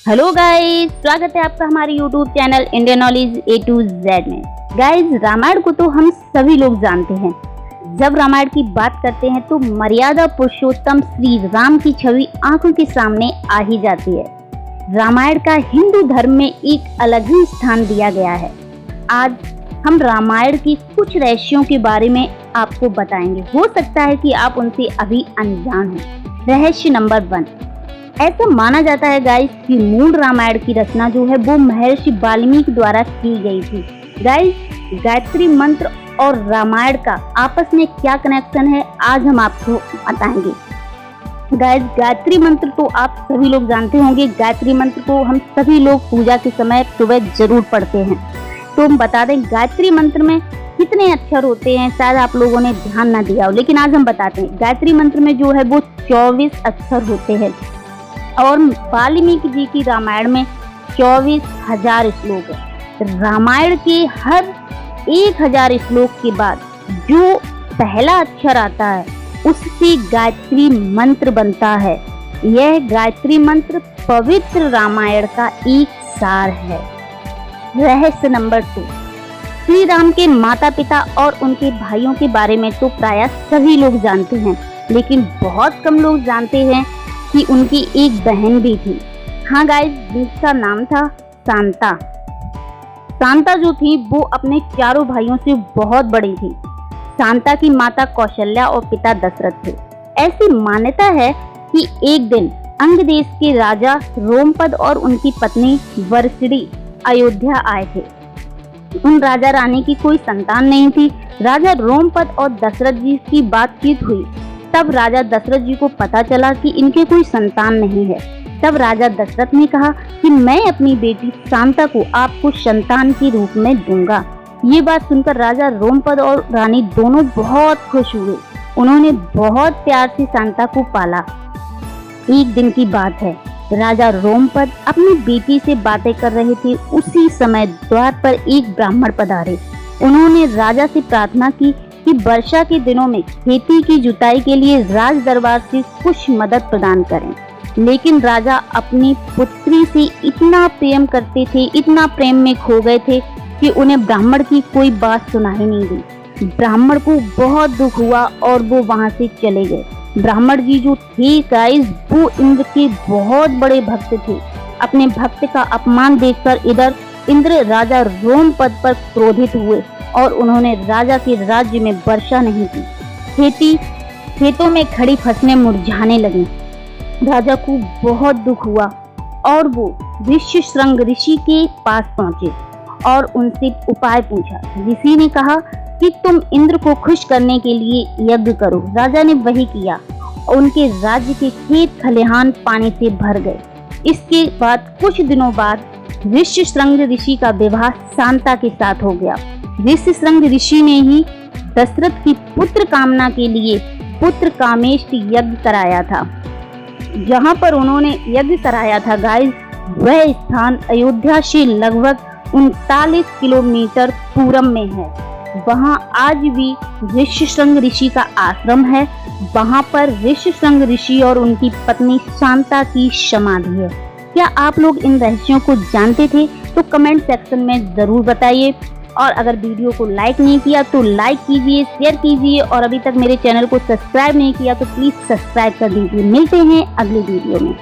Hello guys, स्वागत है आपका हमारे YouTube channel Indian knowledge A to Z में। गाइस, रामायण को तो हम सभी लोग जानते हैं। जब रामायण की बात करते हैं तो मर्यादा पुरुषोत्तम श्री राम की छवि आंखों के सामने आ ही जाती है। रामायण का हिंदू धर्म में एक अलग ही स्थान दिया गया है। आज हम रामायण की कुछ रहस्यों के बारे में आपको बताएंगे। हो सकता है कि आप उनसे अभी अनजान हो। रहस्य नंबर 1, ऐसा माना जाता है गाइस कि मूल रामायण की रचना जो है वो महर्षि वाल्मीकि द्वारा की गई थी। गाइस, गायत्री मंत्र और रामायण का आपस में क्या कनेक्शन है आज हम आपको बताएंगे। गाइस, गायत्री मंत्र तो आप सभी लोग जानते होंगे। गायत्री मंत्र को हम सभी लोग पूजा के समय सुबह जरूर पढ़ते हैं। तो हम बता दें गायत्री मंत्र में कितने अक्षर होते हैं, शायद आप लोगों ने ध्यान ना दिया हो, लेकिन आज हम बताते हैं। गायत्री मंत्र में जो है वो 24 अक्षर होते हैं और वाल्मीकि जी की रामायण में 24,000 श्लोक है। रामायण के हर 1,000 श्लोक के बाद जो पहला अक्षर आता है उससे गायत्री मंत्र बनता है। यह गायत्री मंत्र पवित्र रामायण का एक सार है। रहस्य नंबर 2, श्री राम के माता पिता और उनके भाइयों के बारे में तो प्रायः सभी लोग जानते हैं, लेकिन बहुत कम लोग जानते हैं कि उनकी एक बहन भी थी। हाँ गाइस, जिसका नाम था शांता। शांता जो थी वो अपने चारों भाइयों से बहुत बड़ी थी। शांता की माता कौशल्या और पिता दशरथ थे। ऐसी मान्यता है कि एक दिन अंग देश के राजा रोमपद और उनकी पत्नी वर्षिणी अयोध्या आए थे। उन राजा रानी की कोई संतान नहीं थी। राजा रोमपद और दशरथ जी की बातचीत हुई। तब राजा दशरथ जी को पता चला कि इनके कोई संतान नहीं है। तब राजा दशरथ ने कहा कि मैं अपनी बेटी शांता को आपको संतान के रूप में दूंगा। ये बात सुनकर राजा रोमपद और रानी दोनों बहुत खुश हुए। उन्होंने बहुत प्यार से शांता को पाला। एक दिन की बात है, राजा रोमपद अपनी बेटी से बातें कर रहे थे। उसी समय द्वार पर एक ब्राह्मण पधारे। उन्होंने राजा से प्रार्थना की कि वर्षा के दिनों में खेती की जुताई के लिए राज दरबार से कुछ मदद प्रदान करें। लेकिन राजा अपनी पुत्री से इतना प्रेम करते थे, इतना प्रेम में खो गए थे कि उन्हें ब्राह्मण की कोई बात सुनाई नहीं दी। ब्राह्मण को बहुत दुख हुआ और वो वहां से चले गए। ब्राह्मण जी जो थे गाइस, वो इंद्र के बहुत बड़े भक्त थे। अपने भक्त का अपमान देखकर इधर इंद्र राजा रोमपद पर क्रोधित हुए और उन्होंने राजा के राज्य में वर्षा नहीं की। खेतों में खड़ी फसलें मुरझाने लगी। राजा को बहुत दुख हुआ और वो ऋष्यशृंग ऋषि के पास पहुंचे और उनसे उपाय पूछा। ऋषि ने कहा कि तुम इंद्र को खुश करने के लिए यज्ञ करो। राजा ने वही किया। उनके राज्य के खेत खलिहान पानी से भर गए। इसके बाद कुछ दिनों बाद ऋष्यशृंग ऋषि का विवाह शांता के साथ हो गया। ऋष्यशृंग ऋषि ने ही दशरथ की पुत्र कामना के लिए पुत्र कामेष्टि यज्ञ कराया था। जहां पर उन्होंने यज्ञ कराया था गाइस, वह स्थान अयोध्या से लगभग 39 किलोमीटर पूरब में है। वहां आज भी ऋष्यशृंग ऋषि का आश्रम है। वहां पर ऋष्यशृंग ऋषि और उनकी पत्नी शांता की समाधि है। क्या आप लोग इन रहस्यों को जानते थे? तो कमेंट सेक्शन में जरूर बताइए। और अगर वीडियो को लाइक नहीं किया तो लाइक कीजिए, शेयर कीजिए और अभी तक मेरे चैनल को सब्सक्राइब नहीं किया तो प्लीज सब्सक्राइब कर दीजिए। मिलते हैं अगले वीडियो में।